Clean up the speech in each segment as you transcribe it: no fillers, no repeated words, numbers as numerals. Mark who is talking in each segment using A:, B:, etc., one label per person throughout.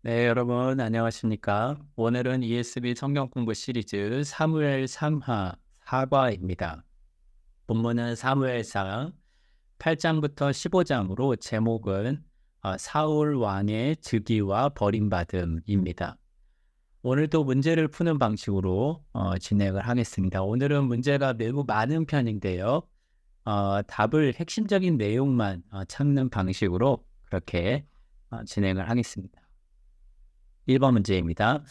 A: 네, 여러분 안녕하십니까? 오늘은 ESV 성경 공부 시리즈 사무엘 3하 4과입니다. 본문은 사무엘상 8장부터 15장으로 제목은 사울 왕의 즉위와 버림받음입니다. 오늘도 문제를 푸는 방식으로 진행을 하겠습니다. 오늘은 문제가 매우 많은 편인데요. 답을 핵심적인 내용만 찾는 방식으로 그렇게 진행을 하겠습니다. 1번 문제입니다.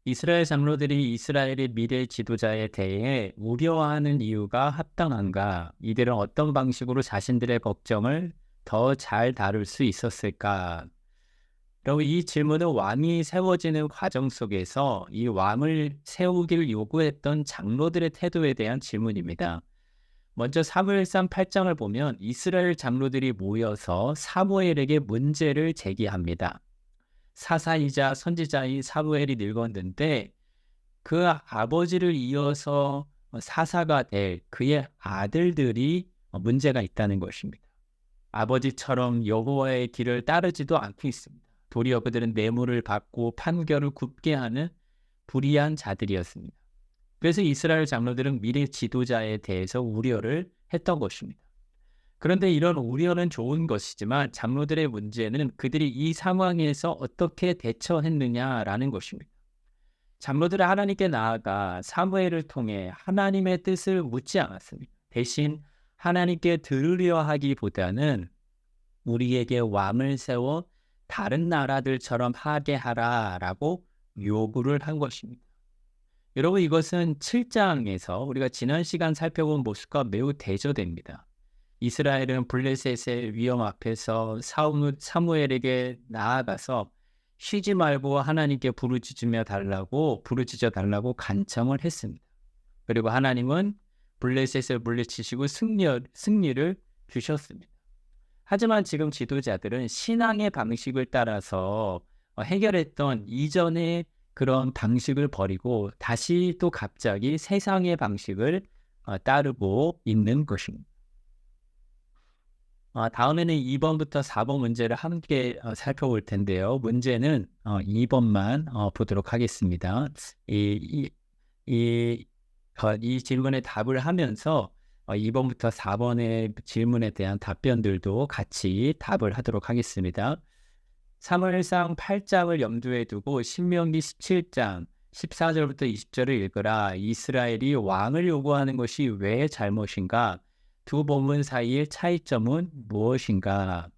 A: 이스라엘 장로들이 이스라엘의 미래 지도자에 대해 우려하는 이유가 합당한가? 이들은 어떤 방식으로 자신들의 걱정을 더 잘 다룰 수 있었을까? 그리고 이 질문은 왕이 세워지는 과정 속에서 이 왕을 세우길 요구했던 장로들의 태도에 대한 질문입니다. 먼저 사무엘상 8장을 보면 이스라엘 장로들이 모여서 사무엘에게 문제를 제기합니다. 사사이자 선지자인 사무엘이 늙었는데 그 아버지를 이어서 사사가 될 그의 아들들이 문제가 있다는 것입니다. 아버지처럼 여호와의 길을 따르지도 않고 있습니다. 도리어 그들은 뇌물을 받고 판결을 굽게 하는 불의한 자들이었습니다. 그래서 이스라엘 장로들은 미래 지도자에 대해서 우려를 했던 것입니다. 그런데 이런 우려는 좋은 것이지만 장로들의 문제는 그들이 이 상황에서 어떻게 대처했느냐라는 것입니다. 장로들은 하나님께 나아가 사무엘을 통해 하나님의 뜻을 묻지 않았습니다. 대신 하나님께 들으려 하기보다는 우리에게 왕을 세워 다른 나라들처럼 하게 하라라고 요구를 한 것입니다. 여러분, 이것은 7장에서 우리가 지난 시간 살펴본 모습과 매우 대조됩니다. 이스라엘은 블레셋의 위험 앞에서 사무엘에게 나아가서 쉬지 말고 하나님께 부르짖어 달라고 간청을 했습니다. 그리고 하나님은 블레셋을 물리치시고 승리를 주셨습니다. 하지만 지금 지도자들은 신앙의 방식을 따라서 해결했던 이전의 그런 방식을 버리고 다시 또 갑자기 세상의 방식을 따르고 있는 것입니다. 다음에는 2번부터 4번 문제를 함께 살펴볼 텐데요. 문제는 2번만 보도록 하겠습니다. 이, 이, 이 질문에 답을 하면서 2번부터 4번의 질문에 대한 답변들도 같이 답을 하도록 하겠습니다. 사무엘상 8장을 염두에 두고 신명기 17장 14절부터 20절을 읽으라. 이스라엘이 왕을 요구하는 것이 왜 잘못인가? 두 본문 사이의 차이점은 무엇인가?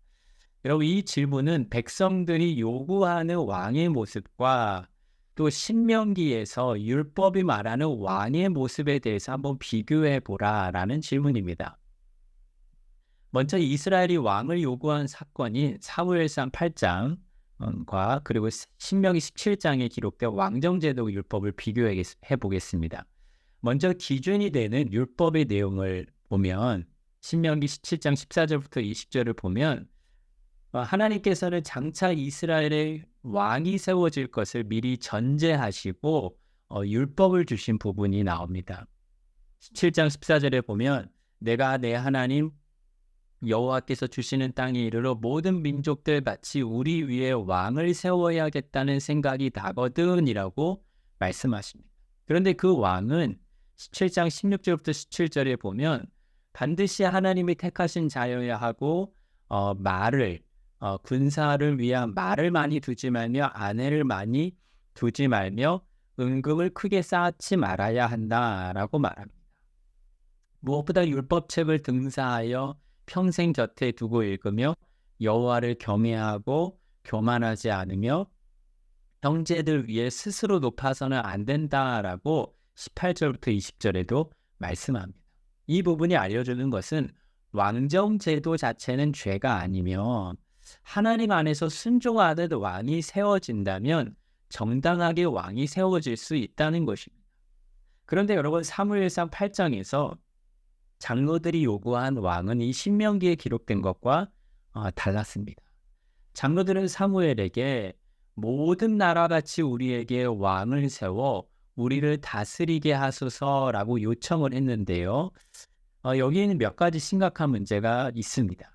A: 여러분, 이 질문은 백성들이 요구하는 왕의 모습과 또 신명기에서 율법이 말하는 왕의 모습에 대해서 한번 비교해 보라라는 질문입니다. 먼저 이스라엘이 왕을 요구한 사건이 사무엘상 8장과 그리고 신명기 17장에 기록된 왕정제도 율법을 비교해 보겠습니다. 먼저 기준이 되는 율법의 내용을 보면 신명기 17장 14절부터 20절을 보면 하나님께서는 장차 이스라엘의 왕이 세워질 것을 미리 전제하시고 율법을 주신 부분이 나옵니다. 17장 14절에 보면 내가 내 하나님 여호와께서 주시는 땅에 이르러 모든 민족들 같이 우리 위에 왕을 세워야겠다는 생각이 나거든이라고 말씀하십니다. 그런데 그 왕은 17장 16절부터 17절에 보면 반드시 하나님이 택하신 자여야 하고 군사를 위한 말을 많이 두지 말며 아내를 많이 두지 말며 은금을 크게 쌓지 말아야 한다라고 말합니다. 무엇보다 율법책을 등사하여 평생 곁에 두고 읽으며 여호와를 경외하고 교만하지 않으며 형제들 위에 스스로 높아서는 안 된다라고 18절부터 20절에도 말씀합니다. 이 부분이 알려주는 것은 왕정제도 자체는 죄가 아니며 하나님 안에서 순종하는 왕이 세워진다면 정당하게 왕이 세워질 수 있다는 것입니다. 그런데 여러분, 사무엘상 8장에서 장로들이 요구한 왕은 이 신명기에 기록된 것과 달랐습니다. 장로들은 사무엘에게 모든 나라같이 우리에게 왕을 세워 우리를 다스리게 하소서라고 요청을 했는데요. 여기에는 몇 가지 심각한 문제가 있습니다.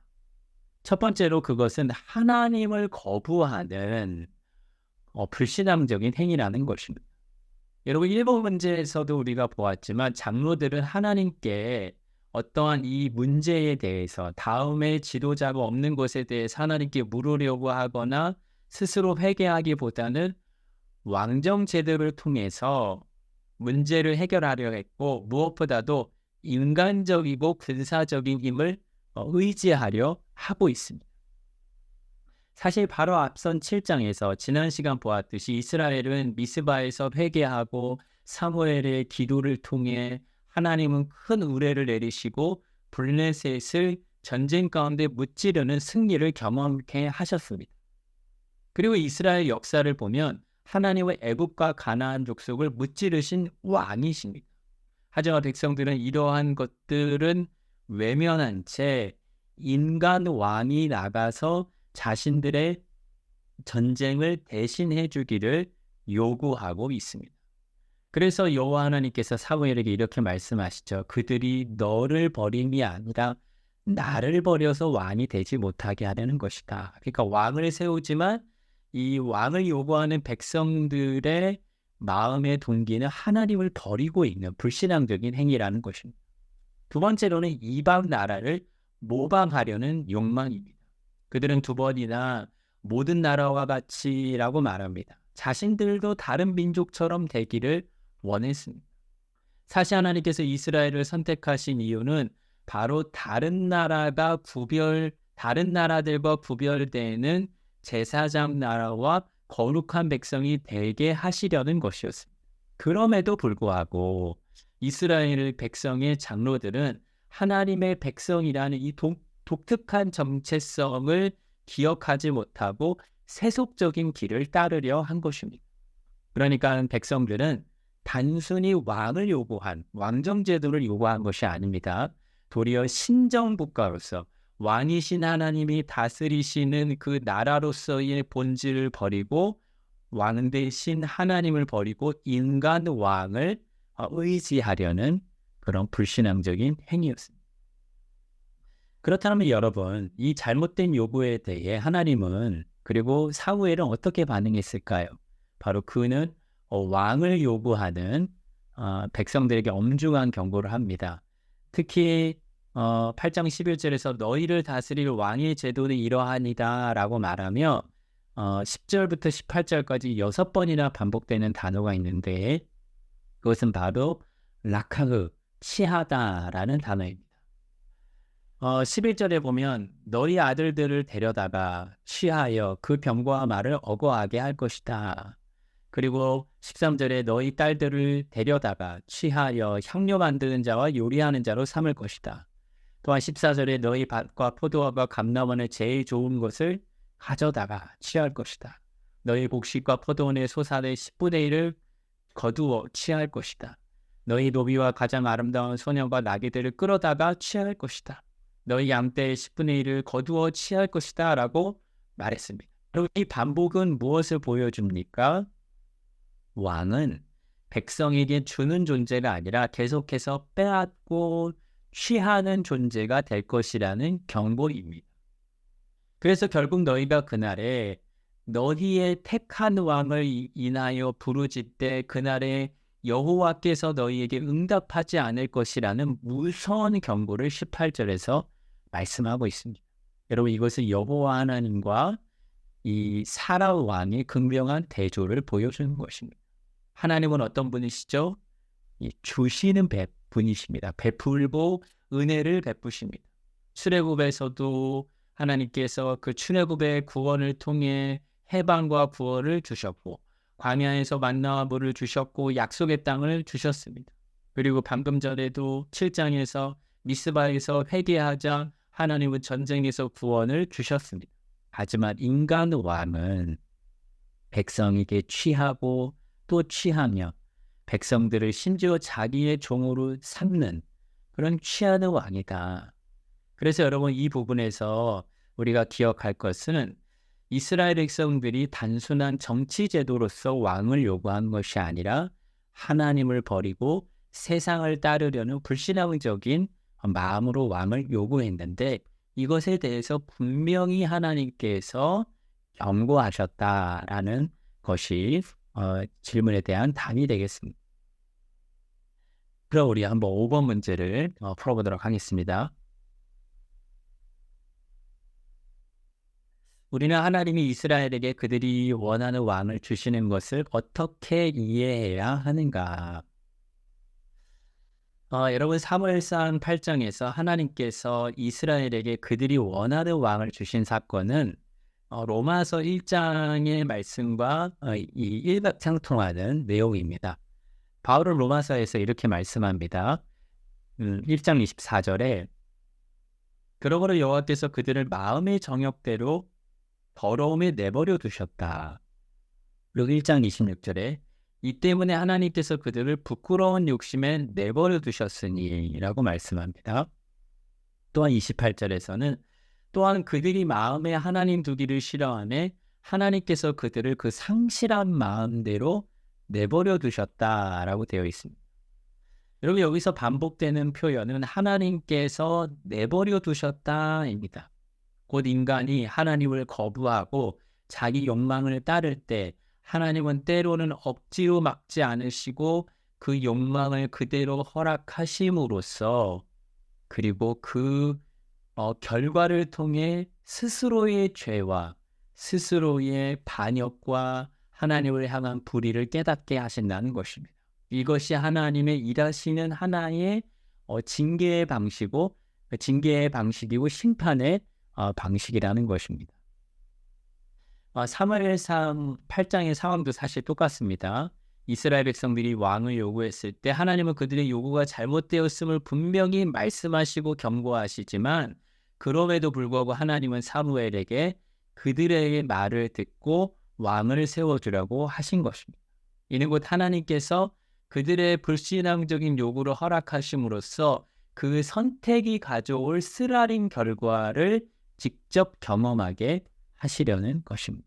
A: 첫 번째로 그것은 하나님을 거부하는 불신앙적인 행위라는 것입니다. 여러분 1번 문제에서도 우리가 보았지만 장로들은 하나님께 어떠한 이 문제에 대해서 다음에 지도자가 없는 것에 대해서 하나님께 물으려고 하거나 스스로 회개하기보다는 왕정 제도를 통해서 문제를 해결하려 했고 무엇보다도 인간적이고 군사적인 힘을 의지하려 하고 있습니다. 사실 바로 앞선 7장에서 지난 시간 보았듯이 이스라엘은 미스바에서 회개하고 사무엘의 기도를 통해 하나님은 큰 우레를 내리시고 블레셋을 전쟁 가운데 무찌르는 승리를 경험케 하셨습니다. 그리고 이스라엘 역사를 보면 하나님의 애굽과 가나안 족속을 무찌르신 왕이십니다. 하지만 백성들은 이러한 것들은 외면한 채 인간 왕이 나가서 자신들의 전쟁을 대신해 주기를 요구하고 있습니다. 그래서 여호와 하나님께서 사무엘에게 이렇게 말씀하시죠. 그들이 너를 버림이 아니라 나를 버려서 왕이 되지 못하게 하려는 것이다. 그러니까 왕을 세우지만 이 왕을 요구하는 백성들의 마음의 동기는 하나님을 버리고 있는 불신앙적인 행위라는 것입니다. 두 번째로는 이방 나라를 모방하려는 욕망입니다. 그들은 두 번이나 모든 나라와 같이라고 말합니다. 자신들도 다른 민족처럼 되기를 원했습니다. 사실 하나님께서 이스라엘을 선택하신 이유는 바로 다른 나라들과 구별되는 제사장 나라와 거룩한 백성이 되게 하시려는 것이었습니다. 그럼에도 불구하고 이스라엘 백성의 장로들은 하나님의 백성이라는 이 독특한 정체성을 기억하지 못하고 세속적인 길을 따르려 한 것입니다. 그러니까 백성들은 단순히 왕정 제도를 요구한 것이 아닙니다. 도리어 신정국가로서 왕이신 하나님이 다스리시는 그 나라로서의 본질을 버리고 왕 대신 하나님을 버리고 인간 왕을 의지하려는 그런 불신앙적인 행위였습니다. 그렇다면 여러분, 이 잘못된 요구에 대해 하나님은 그리고 사무엘은 어떻게 반응했을까요? 바로 그는 왕을 요구하는 백성들에게 엄중한 경고를 합니다. 특히 8장 11절에서 너희를 다스릴 왕의 제도는 이러하니다 라고 말하며 10절부터 18절까지 6번이나 반복되는 단어가 있는데 그것은 바로 락하흐, 치하다라는 단어입니다. 11절에 보면 너희 아들들을 데려다가 취하여 그 병과 말을 어거하게 할 것이다. 그리고 13절에 너희 딸들을 데려다가 취하여 향료 만드는 자와 요리하는 자로 삼을 것이다. 또한 14절에 너희 밭과 포도원과 감람원의 제일 좋은 것을 가져다가 취할 것이다. 너희 곡식과 포도원의 소산의 10분의 1을 거두어 취할 것이다. 너희 노비와 가장 아름다운 소년과 나귀들을 끌어다가 취할 것이다. 너희 양떼의 10분의 1을 거두어 취할 것이다 라고 말했습니다. 그리고 이 반복은 무엇을 보여줍니까? 왕은 백성에게 주는 존재가 아니라 계속해서 빼앗고 취하는 존재가 될 것이라는 경고입니다. 그래서 결국 너희가 그날에 너희의 택한 왕을 인하여 부르짖되 그날에 여호와께서 너희에게 응답하지 않을 것이라는 무서운 경고를 18절에서 말씀하고 있습니다. 여러분 이것은 여호와 하나님과 이 사라 왕의 극명한 대조를 보여주는 것입니다. 하나님은 어떤 분이시죠? 주시는 분이십니다. 베풀고 은혜를 베푸십니다. 출애굽에서도 하나님께서 그 출애굽의 구원을 통해 해방과 구원을 주셨고 광야에서 만나와 물을 주셨고 약속의 땅을 주셨습니다. 그리고 방금 전에도 7장에서 미스바에서 회개하자 하나님은 전쟁에서 구원을 주셨습니다. 하지만 인간 왕은 백성에게 취하고 또 취하며 백성들을 심지어 자기의 종으로 삼는 그런 취하는 왕이다. 그래서 여러분 이 부분에서 우리가 기억할 것은 이스라엘 백성들이 단순한 정치 제도로서 왕을 요구한 것이 아니라 하나님을 버리고 세상을 따르려는 불신앙적인 마음으로 왕을 요구했는데 이것에 대해서 분명히 하나님께서 경고하셨다라는 것이 질문에 대한 답이 되겠습니다. 그럼 우리 한번 5번 문제를 풀어보도록 하겠습니다. 우리는 하나님이 이스라엘에게 그들이 원하는 왕을 주시는 것을 어떻게 이해해야 하는가? 여러분 사무엘상 8장에서 하나님께서 이스라엘에게 그들이 원하는 왕을 주신 사건은 로마서 1장의 말씀과 이 일맥상통하는 내용입니다. 바울은 로마서에서 이렇게 말씀합니다. 1장 24절에 그러므로 여호와께서 그들을 마음의 정욕대로 더러움에 내버려 두셨다. 그리고 1장 26절에 이 때문에 하나님께서 그들을 부끄러운 욕심에 내버려 두셨으니 라고 말씀합니다. 또한 28절에서는 또한 그들이 마음에 하나님 두기를 싫어하며 하나님께서 그들을 그 상실한 마음대로 내버려 두셨다라고 되어 있습니다. 여러분 여기서 반복되는 표현은 하나님께서 내버려 두셨다입니다. 곧 인간이 하나님을 거부하고 자기 욕망을 따를 때 하나님은 때로는 억지로 막지 않으시고 그 욕망을 그대로 허락하심으로써 그리고 그 결과를 통해 스스로의 죄와 스스로의 반역과 하나님을 향한 불의를 깨닫게 하신다는 것입니다. 이것이 하나님의 일하시는 하나의 징계의 방식이고 심판의 방식이라는 것입니다. 사무엘상 8장의 상황도 사실 똑같습니다. 이스라엘 백성들이 왕을 요구했을 때 하나님은 그들의 요구가 잘못되었음을 분명히 말씀하시고 경고하시지만 그럼에도 불구하고 하나님은 사무엘에게 그들의 말을 듣고 왕을 세워주라고 하신 것입니다. 이는 곧 하나님께서 그들의 불신앙적인 요구를 허락하심으로써 그 선택이 가져올 쓰라린 결과를 직접 경험하게 하시려는 것입니다.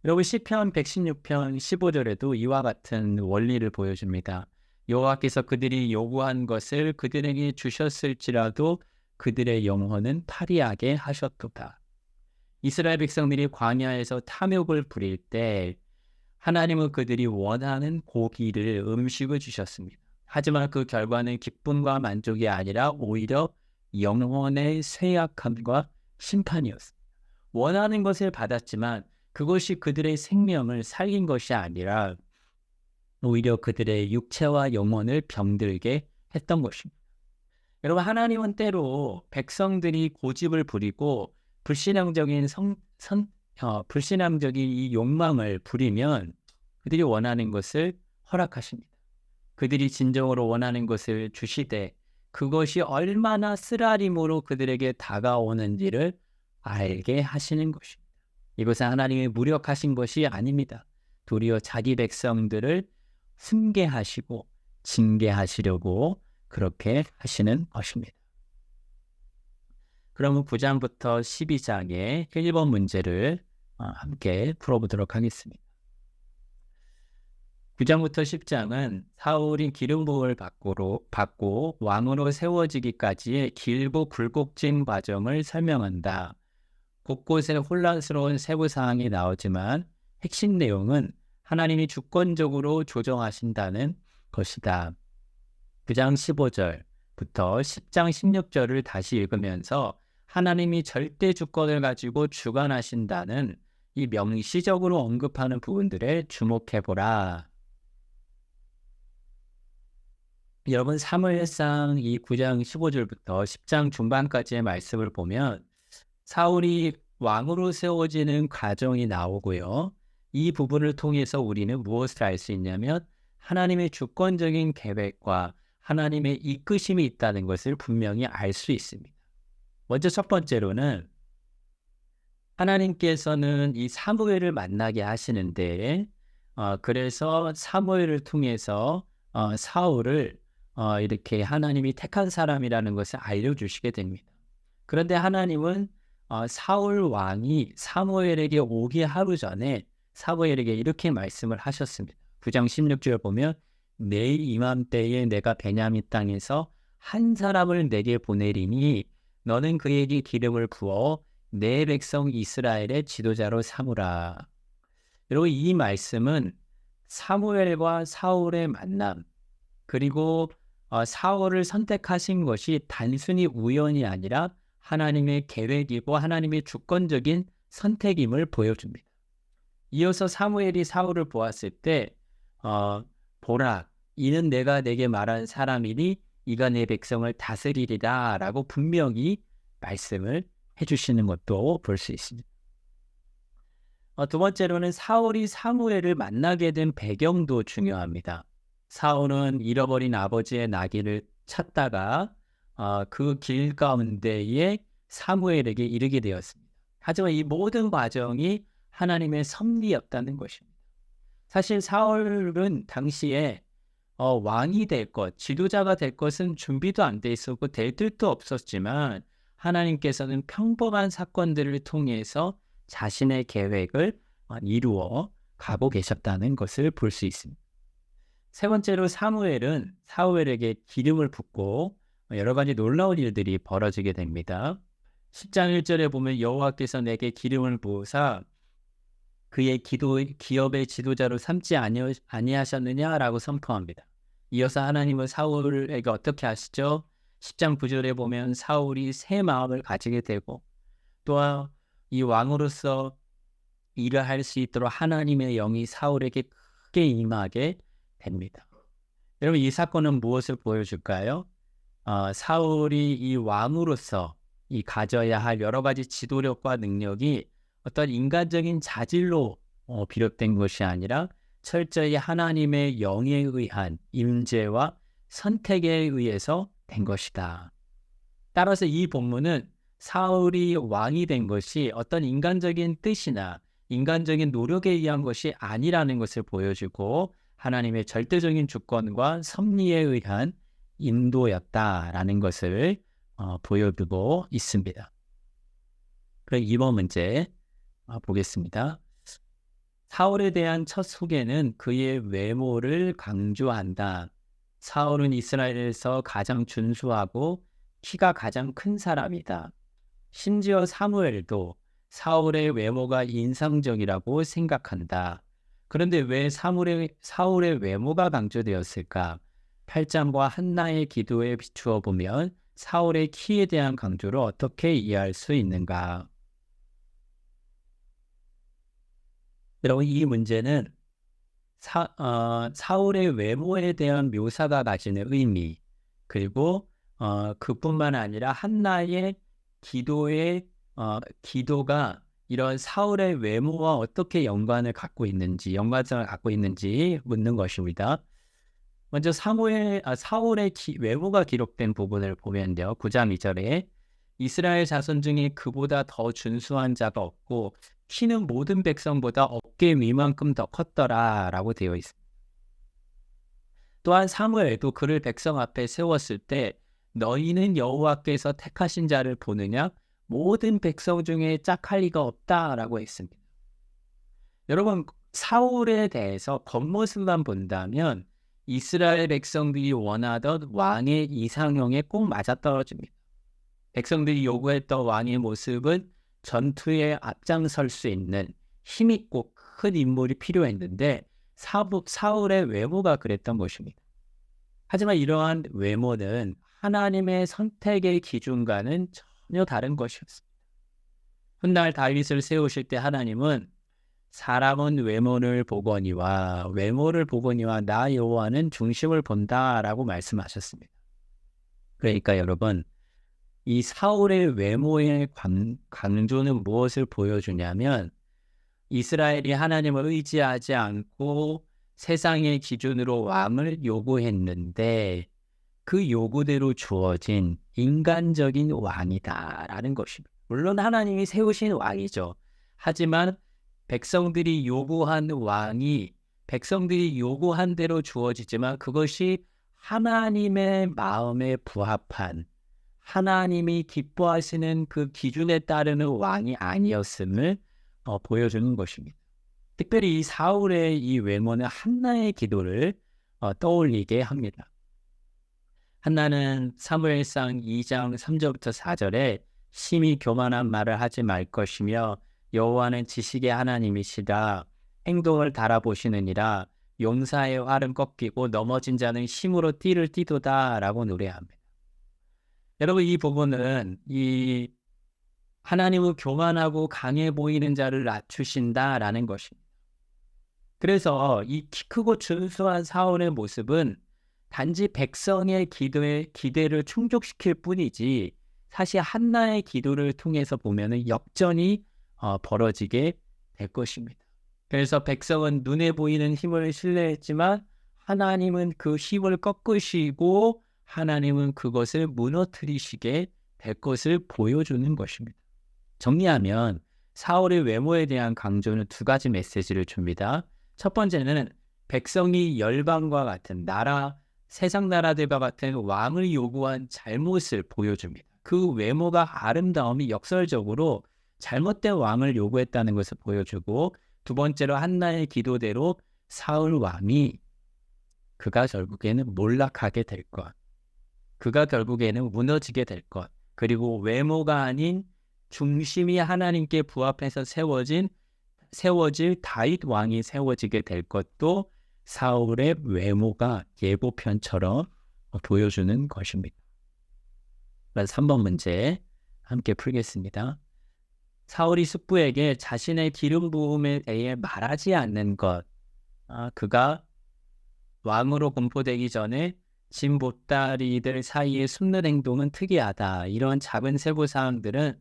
A: 여러분 시편 116편 15절에도 이와 같은 원리를 보여줍니다. 여호와께서 그들이 요구한 것을 그들에게 주셨을지라도 그들의 영혼은 파리하게 하셨도다. 이스라엘 백성들이 광야에서 탐욕을 부릴 때 하나님은 그들이 원하는 고기를 음식을 주셨습니다. 하지만 그 결과는 기쁨과 만족이 아니라 오히려 영혼의 쇠약함과 심판이었습니다. 원하는 것을 받았지만 그것이 그들의 생명을 살린 것이 아니라 오히려 그들의 육체와 영혼을 병들게 했던 것입니다. 여러분 하나님은 때로 백성들이 고집을 부리고 불신앙적인 이 욕망을 부리면 그들이 원하는 것을 허락하십니다. 그들이 진정으로 원하는 것을 주시되 그것이 얼마나 쓰라림으로 그들에게 다가오는지를 알게 하시는 것입니다. 이것은 하나님이 무력하신 것이 아닙니다. 도리어 자기 백성들을 훈계하시고 징계하시려고 그렇게 하시는 것입니다. 그러면 9장부터 12장의 1번 문제를 함께 풀어보도록 하겠습니다. 9장부터 10장은 사울이 기름 부음을 받고 왕으로 세워지기까지의 길고 굴곡진 과정을 설명한다. 곳곳에 혼란스러운 세부 사항이 나오지만 핵심 내용은 하나님이 조정하신다는 것이다. 9장 15절부터 10장 16절을 다시 읽으면서 하나님이 절대 주권을 가지고 주관하신다는 이 명시적으로 언급하는 부분들에 주목해보라. 여러분 사무엘상 이 9장 15절부터 10장 중반까지의 말씀을 보면 사울이 왕으로 세워지는 과정이 나오고요. 이 부분을 통해서 우리는 무엇을 알 수 있냐면 하나님의 주권적인 계획과 하나님의 이끄심이 있다는 것을 분명히 알 수 있습니다. 먼저 첫 번째로는 하나님께서는 이 사무엘을 만나게 하시는데 그래서 사무엘을 통해서 사울을 이렇게 하나님이 택한 사람이라는 것을 알려주시게 됩니다. 그런데 하나님은 사울 왕이 사무엘에게 오기 하루 전에 사무엘에게 이렇게 말씀을 하셨습니다. 9장 16절 보면 내일 이맘때에 내가 베냐민 땅에서 한 사람을 내게 보내리니 너는 그에게 기름을 부어 내 백성 이스라엘의 지도자로 삼으라. 여러분 이 말씀은 사무엘과 사울의 만남 그리고 사울을 선택하신 것이 단순히 우연이 아니라 하나님의 계획이고 하나님의 주권적인 선택임을 보여줍니다. 이어서 사무엘이 사울을 보았을 때 보라, 이는 내가 내게 말한 사람이니 이가 내 백성을 다스리리라 라고 분명히 말씀을 해주시는 것도 볼 수 있습니다. 두 번째로는 사울이 사무엘을 만나게 된 배경도 중요합니다. 사울은 잃어버린 아버지의 나귀를 찾다가 그 길 가운데에 사무엘에게 이르게 되었습니다. 하지만 이 모든 과정이 하나님의 섭리였다는 것입니다. 사실 사울은 당시에 왕이 될 것, 지도자가 될 것은 준비도 안 돼 있었고 될 뜻도 없었지만 하나님께서는 평범한 사건들을 통해서 자신의 계획을 이루어 가고 계셨다는 것을 볼 수 있습니다. 세 번째로 사무엘은 사울에게 기름을 붓고 여러 가지 놀라운 일들이 벌어지게 됩니다. 10장 1절에 보면 여호와께서 내게 기름을 부으사 그의 기업의 지도자로 삼지 아니하셨느냐라고 선포합니다. 이어서 하나님은 사울에게 어떻게 하시죠? 10장 9절에 보면 사울이 새 마음을 가지게 되고 또한 이 왕으로서 일을 할 수 있도록 하나님의 영이 사울에게 크게 임하게 됩니다. 여러분 이 사건은 무엇을 보여줄까요? 사울이 이 왕으로서 이 가져야 할 여러 가지 지도력과 능력이 어떤 인간적인 자질로 비롯된 것이 아니라 철저히 하나님의 영에 의한 임재와 선택에 의해서 된 것이다. 따라서 이 본문은 사울이 왕이 된 것이 어떤 인간적인 뜻이나 인간적인 노력에 의한 것이 아니라는 것을 보여주고 하나님의 절대적인 주권과 섭리에 의한 인도였다라는 것을 보여주고 있습니다. 그럼 이번 문제 보겠습니다. 사울에 대한 첫 소개는 그의 외모를 강조한다. 사울은 이스라엘에서 가장 준수하고 키가 가장 큰 사람이다. 심지어 사무엘도 사울의 외모가 인상적이라고 생각한다. 그런데 왜 사울의 외모가 강조되었을까? 8장과 한나의 기도에 비추어 보면 사울의 키에 대한 강조를 어떻게 이해할 수 있는가? 여러분 이 문제는 사울의 외모에 대한 묘사가 가지는 의미 그리고 그뿐만 아니라 한나의 기도가 이런 사울의 외모와 어떻게 연관성을 갖고 있는지 묻는 것입니다. 먼저 사울의 외모가 기록된 부분을 보면요. 9장 2절에 이스라엘 자손 중에 그보다 더 준수한 자가 없고 키는 모든 백성보다 어깨 위만큼 더 컸더라 라고 되어 있습니다. 또한 사무엘도 그를 백성 앞에 세웠을 때 너희는 여호와께서 택하신 자를 보느냐? 모든 백성 중에 짝할 리가 없다라고 했습니다. 여러분 사울에 대해서 겉모습만 본다면 이스라엘 백성들이 원하던 왕의 이상형에 꼭 맞아떨어집니다. 백성들이 요구했던 왕의 모습은 전투에 앞장설 수 있는 힘있고 큰 인물이 필요했는데 사울의 외모가 그랬던 것입니다. 하지만 이러한 외모는 하나님의 선택의 기준과는 전혀 다른 것이었습니다. 훗날 다윗을 세우실 때 하나님은 사람은 외모를 보거니와 나 여호와는 중심을 본다라고 말씀하셨습니다. 그러니까 여러분 이 사울의 외모의 강조는 무엇을 보여주냐면 이스라엘이 하나님을 의지하지 않고 세상의 기준으로 왕을 요구했는데 그 요구대로 주어진 인간적인 왕이다라는 것입니다. 물론 하나님이 세우신 왕이죠. 하지만 백성들이 요구한 왕이 백성들이 요구한 대로 주어지지만 그것이 하나님의 마음에 부합한 하나님이 기뻐하시는 그 기준에 따르는 왕이 아니었음을 보여주는 것입니다. 특별히 이 사울의 이 외모는 한나의 기도를 떠올리게 합니다. 한나는 사무엘상 2장 3절부터 4절에 심히 교만한 말을 하지 말 것이며 여호와는 지식의 하나님이시다. 행동을 달아보시느니라. 용사의 활은 꺾이고 넘어진 자는 힘으로 띠를 띠도다라고 노래합니다. 여러분, 이 부분은 이 하나님은 교만하고 강해 보이는 자를 낮추신다라는 것입니다. 그래서 이 키 크고 준수한 사울의 모습은 단지 백성의 기대를 충족시킬 뿐이지, 사실 한나의 기도를 통해서 보면은 역전이 벌어지게 될 것입니다. 그래서 백성은 눈에 보이는 힘을 신뢰했지만 하나님은 그 힘을 꺾으시고 하나님은 그것을 무너뜨리시게 될 것을 보여주는 것입니다. 정리하면 사울의 외모에 대한 강조는 두 가지 메시지를 줍니다. 첫 번째는 백성이 열방과 같은 세상 나라들과 같은 왕을 요구한 잘못을 보여줍니다. 그 외모가 아름다움이 역설적으로 잘못된 왕을 요구했다는 것을 보여주고, 두 번째로 한나의 기도대로 사울 왕이 그가 결국에는 몰락하게 될 것, 그가 결국에는 무너지게 될 것, 그리고 외모가 아닌 중심이 하나님께 부합해서 세워질 다윗 왕이 세워지게 될 것도 사울의 외모가 예고편처럼 보여주는 것입니다. 3번 문제 함께 풀겠습니다. 사울이 숙부에게 자신의 기름 부음에 대해 말하지 않는 것, 그가 왕으로 공포되기 전에 진 보따리들 사이에 숨는 행동은 특이하다. 이런 작은 세부 사항들은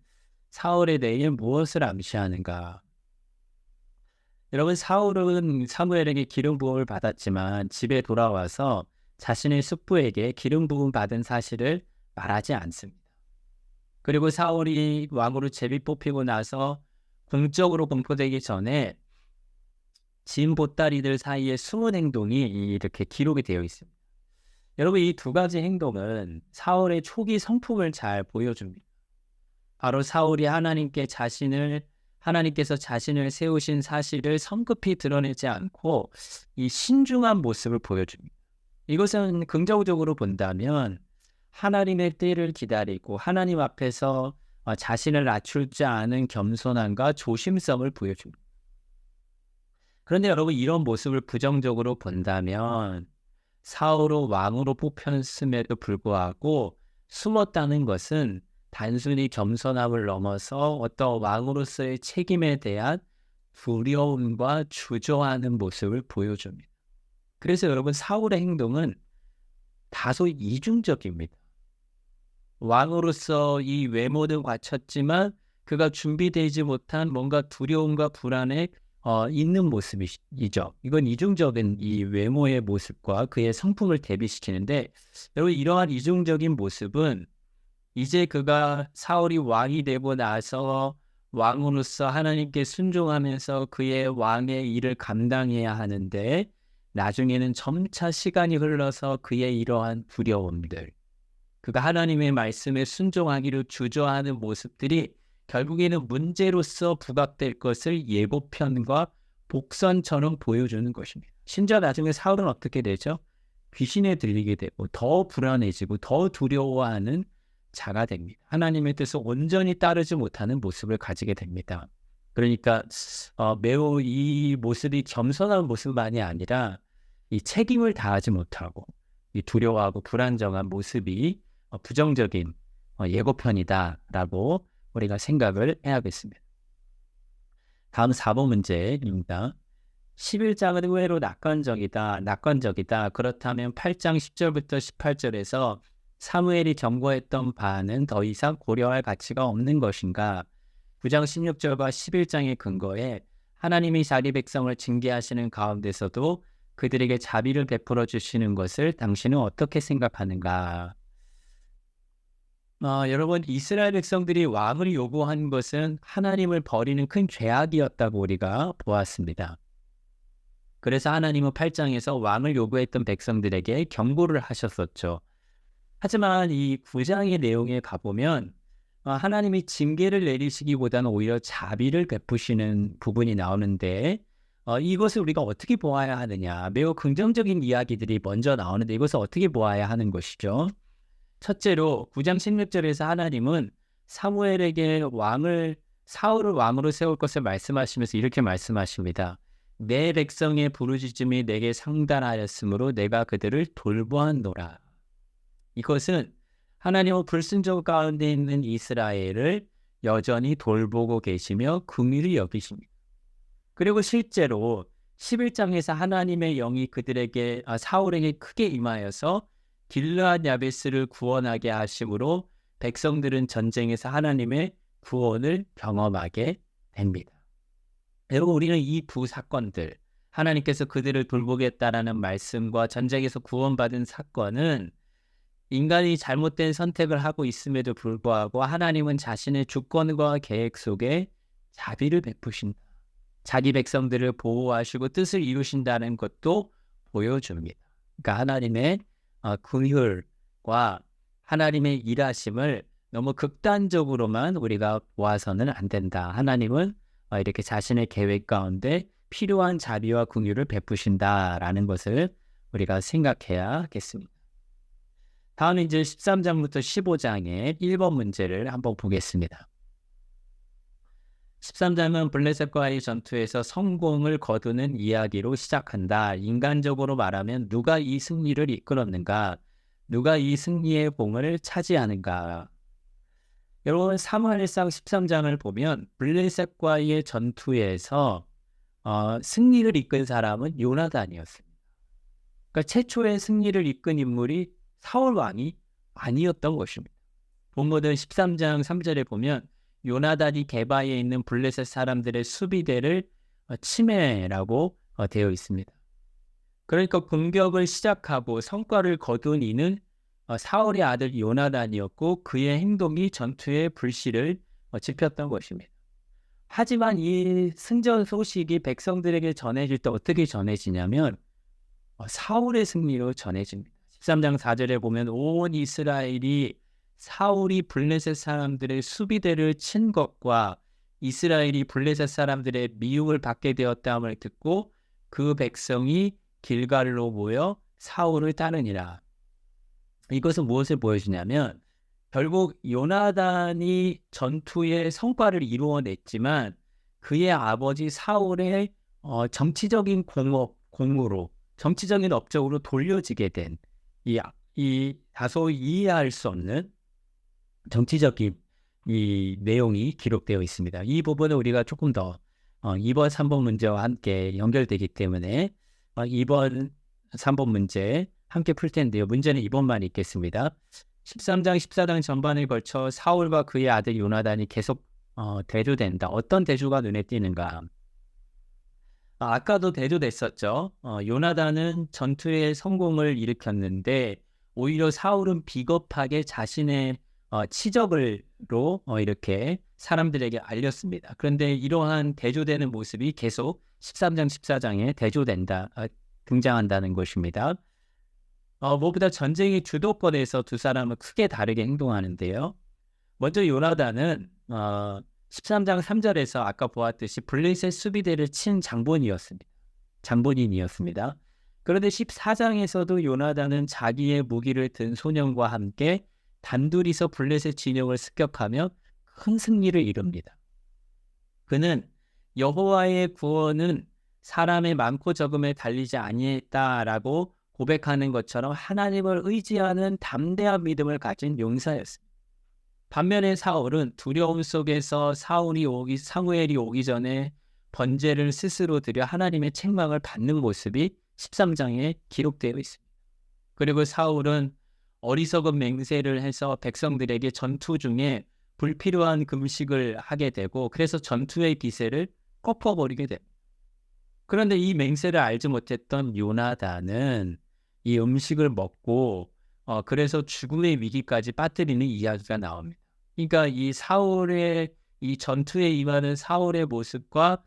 A: 사울에 대해 무엇을 암시하는가? 여러분, 사울은 사무엘에게 기름 부음을 받았지만 집에 돌아와서 자신의 숙부에게 기름 부음 받은 사실을 말하지 않습니다. 그리고 사울이 왕으로 제비 뽑히고 나서 공적으로 공포되기 전에 진 보따리들 사이에 숨은 행동이 이렇게 기록이 되어 있습니다. 여러분, 이 두 가지 행동은 사울의 초기 성품을 잘 보여줍니다. 바로 사울이 하나님께서 자신을 세우신 사실을 성급히 드러내지 않고 이 신중한 모습을 보여줍니다. 이것은 긍정적으로 본다면 하나님의 때를 기다리고 하나님 앞에서 자신을 낮출 줄 아는 겸손함과 조심성을 보여줍니다. 그런데 여러분, 이런 모습을 부정적으로 본다면 사울은 왕으로 뽑혔음에도 불구하고 숨었다는 것은 단순히 겸손함을 넘어서 어떤 왕으로서의 책임에 대한 두려움과 주저하는 모습을 보여줍니다. 그래서 여러분, 사울의 행동은 다소 이중적입니다. 왕으로서 이 외모는 갖췄지만 그가 준비되지 못한 뭔가 두려움과 불안에 있는 모습이죠. 이건 이중적인 이 외모의 모습과 그의 성품을 대비시키는데, 여러분, 이러한 이중적인 모습은 이제 그가 사울이 왕이 되고 나서 왕으로서 하나님께 순종하면서 그의 왕의 일을 감당해야 하는데, 나중에는 점차 시간이 흘러서 그의 이러한 두려움들, 그가 하나님의 말씀에 순종하기를 주저하는 모습들이 결국에는 문제로서 부각될 것을 예고편과 복선처럼 보여주는 것입니다. 심지어 나중에 사울은 어떻게 되죠? 귀신에 들리게 되고 더 불안해지고 더 두려워하는 자가 됩니다. 하나님의 뜻을 온전히 따르지 못하는 모습을 가지게 됩니다. 그러니까 매우 이 모습이 겸손한 모습만이 아니라 이 책임을 다하지 못하고 이 두려워하고 불안정한 모습이 부정적인 예고편이다라고 우리가 생각을 해야겠습니다. 다음 4번 문제입니다. 11장은 의외로 낙관적이다. 그렇다면 8장 10절부터 18절에서 사무엘이 경고했던 바는 더 이상 고려할 가치가 없는 것인가? 9장 16절과 11장의 근거에 하나님이 자기 백성을 징계하시는 가운데서도 그들에게 자비를 베풀어 주시는 것을 당신은 어떻게 생각하는가? 여러분, 이스라엘 백성들이 왕을 요구한 것은 하나님을 버리는 큰 죄악이었다고 우리가 보았습니다. 그래서 하나님은 8장에서 왕을 요구했던 백성들에게 경고를 하셨었죠. 하지만 이 9장의 내용에 가보면 하나님이 징계를 내리시기보다는 오히려 자비를 베푸시는 부분이 나오는데, 이것을 우리가 어떻게 보아야 하느냐? 매우 긍정적인 이야기들이 먼저 나오는데 이것을 어떻게 보아야 하는 것이죠? 첫째로 9장 16절에서 하나님은 사무엘에게 사울을 왕으로 세울 것을 말씀하시면서 이렇게 말씀하십니다. 내 백성의 부르짖음이 내게 상달하였으므로 내가 그들을 돌보았노라. 이것은 하나님은 불순종 가운데 있는 이스라엘을 여전히 돌보고 계시며 긍휼히 여기십니다. 그리고 실제로 11장에서 하나님의 영이 그들에게 사울에게 크게 임하여서 길르앗 야베스를 구원하게 하심으로 백성들은 전쟁에서 하나님의 구원을 경험하게 됩니다. 여러분, 우리는 이 두 사건들, 하나님께서 그들을 돌보겠다라는 말씀과 전쟁에서 구원받은 사건은 인간이 잘못된 선택을 하고 있음에도 불구하고 하나님은 자신의 주권과 계획 속에 자비를 베푸신다. 자기 백성들을 보호하시고 뜻을 이루신다는 것도 보여줍니다. 그러니까 하나님의 긍휼과 하나님의 일하심을 너무 극단적으로만 우리가 보아서는 안 된다. 하나님은 이렇게 자신의 계획 가운데 필요한 자비와 긍휼을 베푸신다라는 것을 우리가 생각해야겠습니다. 다음은 이제 13장부터 15장의 1번 문제를 한번 보겠습니다. 13장은 블레셋과의 전투에서 성공을 거두는 이야기로 시작한다. 인간적으로 말하면 누가 이 승리를 이끌었는가? 누가 이 승리의 공을 차지하는가? 여러분, 사무엘상 13장을 보면 블레셋과의 전투에서 승리를 이끈 사람은 요나단이었습니다. 그러니까 최초의 승리를 이끈 인물이 사울 왕이 아니었던 것입니다. 본문은 13장 3절에 보면 요나단이 게바에 있는 블레셋 사람들의 수비대를 침해라고 되어 있습니다. 그러니까 공격을 시작하고 성과를 거둔 이는 사울의 아들 요나단이었고 그의 행동이 전투의 불씨를 지폈던 것입니다. 하지만 이 승전 소식이 백성들에게 전해질 때 어떻게 전해지냐면 사울의 승리로 전해집니다. 13장 4절에 보면 온 이스라엘이 사울이 블레셋 사람들의 수비대를 친 것과 이스라엘이 블레셋 사람들의 미움을 받게 되었다함을 듣고 그 백성이 길갈로 모여 사울을 따르니라. 이것은 무엇을 보여주냐면 결국 요나단이 전투의 성과를 이루어냈지만 그의 아버지 사울의 정치적인 공으로 정치적인 업적으로 돌려지게 된 이 다소 이해할 수 없는 정치적인 이 내용이 기록되어 있습니다. 이 부분은 우리가 조금 더 2번, 3번 문제와 함께 연결되기 때문에 2번, 3번 문제 함께 풀 텐데요. 문제는 2번만 있겠습니다. 13장, 14장 전반에 걸쳐 사울과 그의 아들 요나단이 계속 대조된다. 어떤 대조가 눈에 띄는가? 아까도 대조됐었죠. 요나단은 전투의 성공을 일으켰는데 오히려 사울은 비겁하게 자신의 치적을로 이렇게 사람들에게 알렸습니다. 그런데 이러한 대조되는 모습이 계속 13장, 14장에 등장한다는 것입니다. 무엇보다 전쟁의 주도권에서 두 사람은 크게 다르게 행동하는데요. 먼저 요나단은 13장 3절에서 아까 보았듯이 블레셋 수비대를 친 장본인이었습니다. 그런데 14장에서도 요나단은 자기의 무기를 든 소년과 함께 단둘이서 블레셋 진영을 습격하며 큰 승리를 이룹니다. 그는 여호와의 구원은 사람의 많고 적음에 달리지 아니했다라고 고백하는 것처럼 하나님을 의지하는 담대한 믿음을 가진 용사였습니다. 반면에 사울은 두려움 속에서 사무엘이 오기 전에 번제를 스스로 드려 하나님의 책망을 받는 모습이 13장에 기록되어 있습니다. 그리고 사울은 어리석은 맹세를 해서 백성들에게 전투 중에 불필요한 금식을 하게 되고 그래서 전투의 기세를 꺾어버리게 됩니다. 그런데 이 맹세를 알지 못했던 요나단은 이 음식을 먹고 그래서 죽음의 위기까지 빠뜨리는 이야기가 나옵니다. 그러니까 이 전투에 임하는 사울의 모습과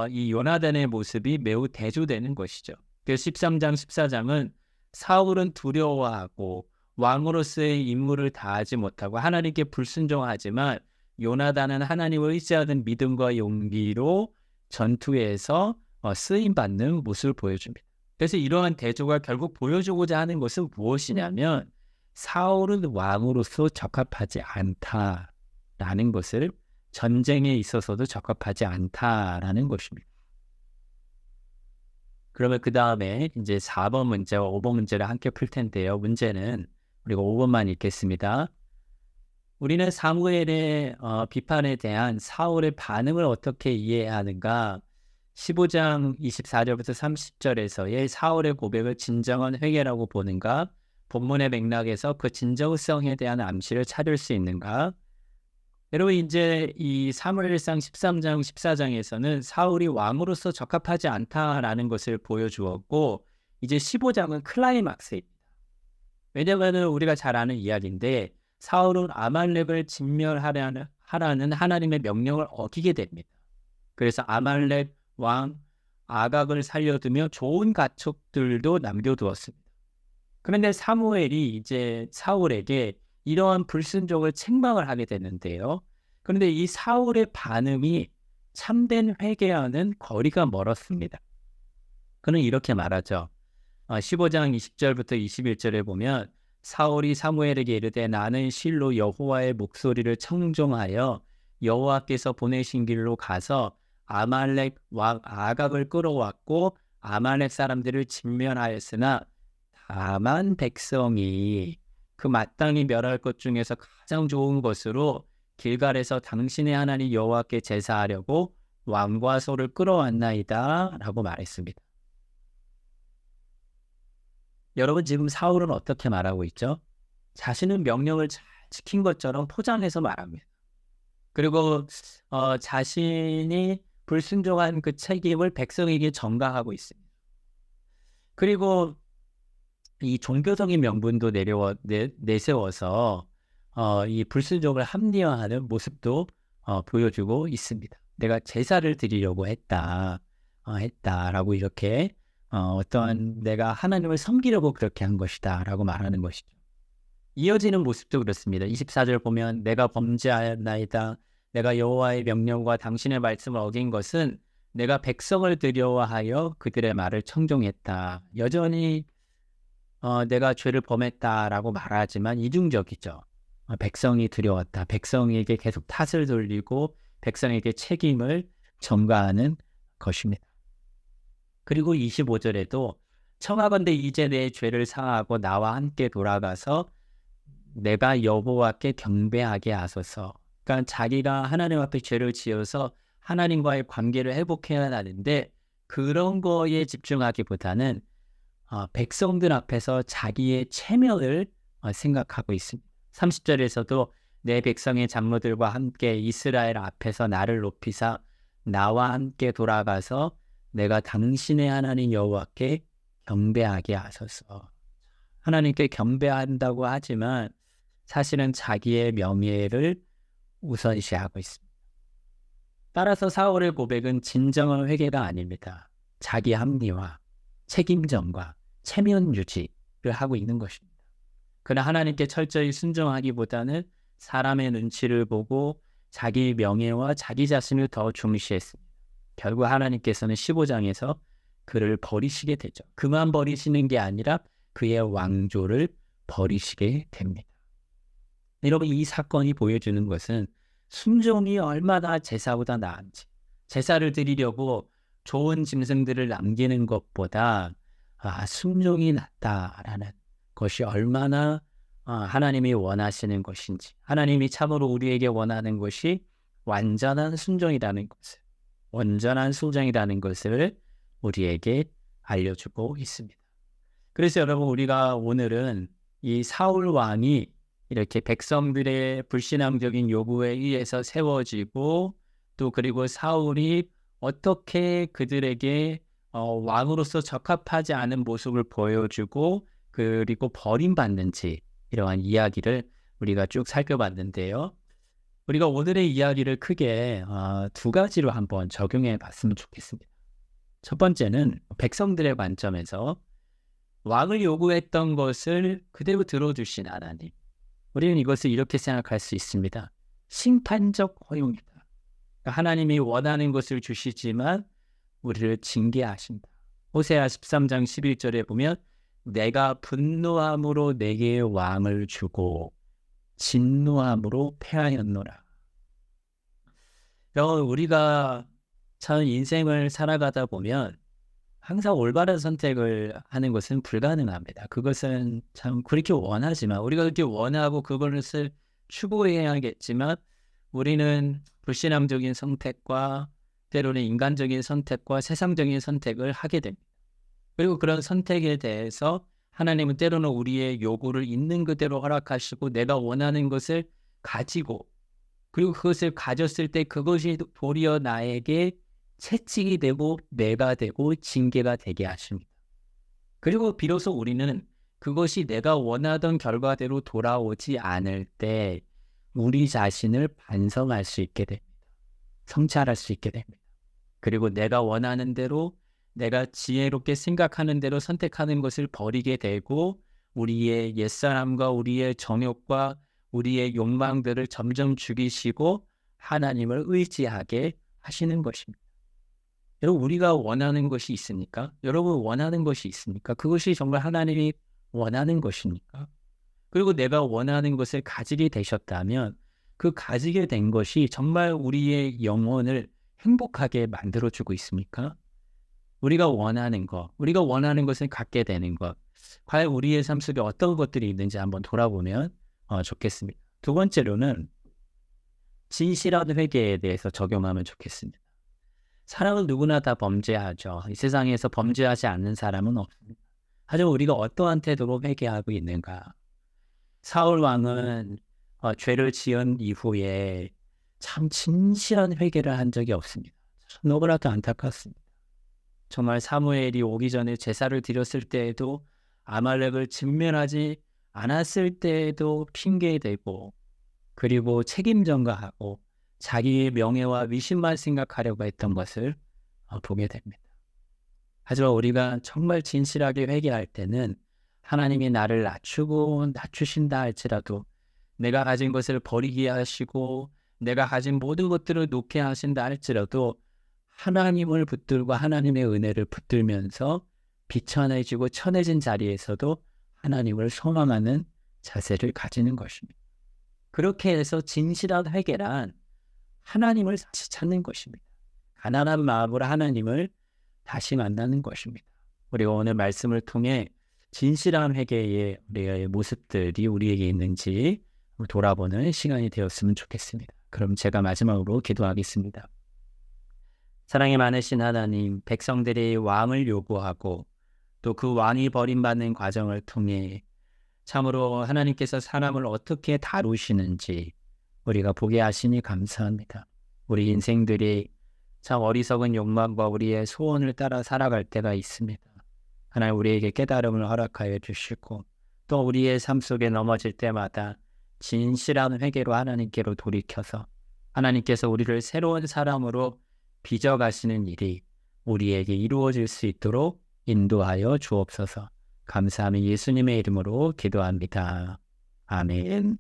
A: 이 요나단의 모습이 매우 대조되는 것이죠. 그래서 13장, 14장은 사울은 두려워하고 왕으로서의 임무를 다하지 못하고 하나님께 불순종하지만 요나단은 하나님을 의지하는 믿음과 용기로 전투에서 쓰임받는 모습을 보여줍니다. 그래서 이러한 대조가 결국 보여주고자 하는 것은 무엇이냐면 사울은 왕으로서 적합하지 않다라는 것을 전쟁에 있어서도 적합하지 않다라는 것입니다. 그러면 그 다음에 이제 4번 문제와 5번 문제를 함께 풀 텐데요. 문제는 우리가 5번만 읽겠습니다. 우리는 사무엘의 비판에 대한 사울의 반응을 어떻게 이해해야 하는가? 15장 24절부터 30절에서의 사울의 고백을 진정한 회개라고 보는가? 본문의 맥락에서 그 진정성에 대한 암시를 찾을 수 있는가? 여러분 이제 이 사무엘상 13장 14장에서는 사울이 왕으로서 적합하지 않다라는 것을 보여주었고 이제 15장은 클라이막스입니다. 왜냐하면 우리가 잘 아는 이야기인데 사울은 아말렉을 진멸하라는 하나님의 명령을 어기게 됩니다. 그래서 아말렉 왕 아각을 살려두며 좋은 가축들도 남겨두었습니다. 그런데 사무엘이 이제 사울에게 이러한 불순종을 책망을 하게 되는데요. 그런데 이 사울의 반응이 참된 회개와는 거리가 멀었습니다. 그는 이렇게 말하죠. 15장 20절부터 21절에 보면 사울이 사무엘에게 이르되 나는 실로 여호와의 목소리를 청종하여 여호와께서 보내신 길로 가서 아말렉 왕 아각을 끌어왔고 아말렉 사람들을 진멸하였으나 다만 백성이 그 마땅히 멸할 것 중에서 가장 좋은 것으로 길갈에서 당신의 하나님 여호와께 제사하려고 왕과 소를 끌어왔나이다 라고 말했습니다. 여러분 지금 사울은 어떻게 말하고 있죠? 자신은 명령을 잘 지킨 것처럼 포장해서 말합니다. 그리고 자신이 불순종한 그 책임을 백성에게 전가하고 있습니다. 그리고 이 종교적인 명분도 내세워서 이 불순종을 합리화하는 모습도 보여주고 있습니다. 내가 제사를 드리려고 했다라고 이렇게 어떠한 내가 하나님을 섬기려고 그렇게 한 것이다 라고 말하는 것이죠. 이어지는 모습도 그렇습니다. 24절 보면 내가 범죄하였나이다. 내가 여호와의 명령과 당신의 말씀을 어긴 것은 내가 백성을 두려워하여 그들의 말을 청종했다. 여전히 내가 죄를 범했다라고 말하지만 이중적이죠. 백성이 두려웠다. 백성에게 계속 탓을 돌리고 백성에게 책임을 전가하는 것입니다. 그리고 25절에도 청하건대 이제 내 죄를 사하고 나와 함께 돌아가서 내가 여호와께 경배하게 하소서. 그러니까 자기가 하나님 앞에 죄를 지어서 하나님과의 관계를 회복해야 하는데 그런 거에 집중하기보다는 백성들 앞에서 자기의 체면을 생각하고 있습니다. 30절에서도 내 백성의 장로들과 함께 이스라엘 앞에서 나를 높이사 나와 함께 돌아가서 내가 당신의 하나님 여호와께 경배하게 하소서. 하나님께 경배한다고 하지만 사실은 자기의 명예를 우선시하고 있습니다. 따라서 사울의 고백은 진정한 회개가 아닙니다. 자기 합리화, 책임전과 체면 유지를 하고 있는 것입니다. 그러나 하나님께 철저히 순종하기보다는 사람의 눈치를 보고 자기 명예와 자기 자신을 더 중시했습니다. 결국 하나님께서는 15장에서 그를 버리시게 되죠. 그만 버리시는 게 아니라 그의 왕조를 버리시게 됩니다. 여러분 이 사건이 보여주는 것은 순종이 얼마나 제사보다 나은지, 제사를 드리려고 좋은 짐승들을 남기는 것보다 순종이 낫다라는 것이 얼마나 하나님이 원하시는 것인지, 하나님이 참으로 우리에게 원하는 것이 완전한 순종이라는 것을 우리에게 알려주고 있습니다. 그래서 여러분 우리가 오늘은 이 사울 왕이 이렇게 백성들의 불신앙적인 요구에 의해서 세워지고 또 그리고 사울이 어떻게 그들에게 왕으로서 적합하지 않은 모습을 보여주고 그리고 버림받는지 이러한 이야기를 우리가 쭉 살펴봤는데요. 우리가 오늘의 이야기를 크게 두 가지로 한번 적용해 봤으면 좋겠습니다. 첫 번째는 백성들의 관점에서 왕을 요구했던 것을 그대로 들어주신 하나님. 우리는 이것을 이렇게 생각할 수 있습니다. 심판적 허용이다. 그러니까 하나님이 원하는 것을 주시지만 우리를 징계하신다. 호세아 13장 11절에 보면 내가 분노함으로 내게 왕을 주고 진노함으로 패하였노라. 우리가 참 인생을 살아가다 보면 항상 올바른 선택을 하는 것은 불가능합니다. 그것은 참 그렇게 원하지만 우리가 그렇게 원하고 그것을 추구해야겠지만 우리는 불신앙적인 선택과 때로는 인간적인 선택과 세상적인 선택을 하게 됩니다. 그리고 그런 선택에 대해서 하나님은 때로는 우리의 요구를 있는 그대로 허락하시고 내가 원하는 것을 가지고 그리고 그것을 가졌을 때 그것이 도리어 나에게 채찍이 되고 매가 되고 징계가 되게 하십니다. 그리고 비로소 우리는 그것이 내가 원하던 결과대로 돌아오지 않을 때 우리 자신을 반성할 수 있게 됩니다. 성찰할 수 있게 됩니다. 그리고 내가 원하는 대로 내가 지혜롭게 생각하는 대로 선택하는 것을 버리게 되고 우리의 옛사람과 우리의 정욕과 우리의 욕망들을 점점 죽이시고 하나님을 의지하게 하시는 것입니다. 여러분 우리가 원하는 것이 있습니까? 여러분 원하는 것이 있습니까? 그것이 정말 하나님이 원하는 것입니까? 그리고 내가 원하는 것을 가지게 되셨다면 그 가지게 된 것이 정말 우리의 영혼을 행복하게 만들어주고 있습니까? 우리가 원하는 것을 갖게 되는 것, 과연 우리의 삶 속에 어떤 것들이 있는지 한번 돌아보면 좋겠습니다. 두 번째로는 진실한 회개에 대해서 적용하면 좋겠습니다. 사람은 누구나 다 범죄하죠. 이 세상에서 범죄하지 않는 사람은 없습니다. 하지만 우리가 어떠한 태도로 회개하고 있는가? 사울 왕은 죄를 지은 이후에 참 진실한 회개를 한 적이 없습니다. 너무나도 안타깝습니다. 정말 사무엘이 오기 전에 제사를 드렸을 때에도 아말렉을 진멸하지 않았을 때에도 핑계대고 그리고 책임 전가하고 자기의 명예와 위신만 생각하려고 했던 것을 보게 됩니다. 하지만 우리가 정말 진실하게 회개할 때는 하나님이 나를 낮추신다 할지라도 내가 가진 것을 버리게 하시고 내가 가진 모든 것들을 놓게 하신다 할지라도 하나님을 붙들고 하나님의 은혜를 붙들면서 비천해지고 천해진 자리에서도 하나님을 소망하는 자세를 가지는 것입니다. 그렇게 해서 진실한 회개란 하나님을 다시 찾는 것입니다. 가난한 마음으로 하나님을 다시 만나는 것입니다. 우리가 오늘 말씀을 통해 진실한 회개의 우리의 모습들이 우리에게 있는지 돌아보는 시간이 되었으면 좋겠습니다. 그럼 제가 마지막으로 기도하겠습니다. 사랑이 많으신 하나님, 백성들이 왕을 요구하고 또 그 왕이 버림받는 과정을 통해 참으로 하나님께서 사람을 어떻게 다루시는지 우리가 보게 하시니 감사합니다. 우리 인생들이 참 어리석은 욕망과 우리의 소원을 따라 살아갈 때가 있습니다. 하나님 우리에게 깨달음을 허락하여 주시고 또 우리의 삶 속에 넘어질 때마다 진실한 회개로 하나님께로 돌이켜서 하나님께서 우리를 새로운 사람으로 빚어가시는 일이 우리에게 이루어질 수 있도록 인도하여 주옵소서. 감사하며 예수님의 이름으로 기도합니다. 아멘.